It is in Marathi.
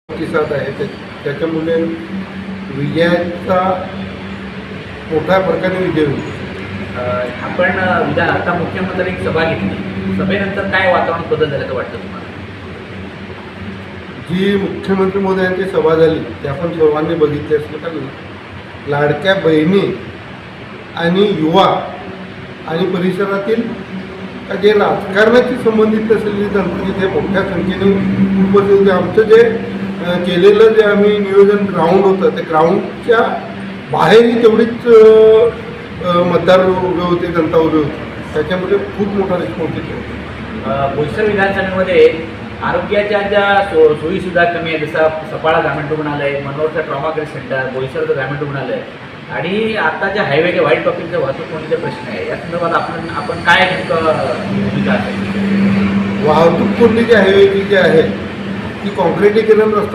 प्रतिसाद आहे त्याच्यामुळे विजयाचा मोठ्या फरकाने विजय होईल. आपण आता मुख्यमंत्र्यांनी सभा घेतली, सभेनंतर काय वातावरण बदल झाल्याचं वाटतं तुम्हाला? जी मुख्यमंत्री महोदयांची सभा झाली ते आपण सर्वांनी बघितली असलं तर लाडक्या बहिणी आणि युवा आणि परिसरातील जे राजकारणाशी संबंधित असलेली जनता तिथे मोठ्या संख्येने उपस्थित होते. आमचं जे केलेलं जे आम्ही नियोजन ग्राउंड होतं ते ग्राउंडच्या बाहेरही तेवढीच मतदार उभे होते, जनता उभे होती. त्याच्यामध्ये खूप मोठा रिस्पॉन्स येतो. बोईसर विधानसभेमध्ये आरोग्याच्या ज्या सोयीसुद्धा कमी आहे, जसं सफाळा ग्रामीण रुग्णालय, मनोहरचा ट्रॉमा केअर सेंटर, बोईसरचं ग्रामीण रुग्णालय आणि आता ज्या हायवेच्या वाईट टॉपिकचा वाहतूक कोणते प्रश्न आहे, या संदर्भात आपण काय भूमिका असेल? वाहतूक कोंडी जी हायवेची जी आहे ती कॉन्क्रिटीकरण रस्ता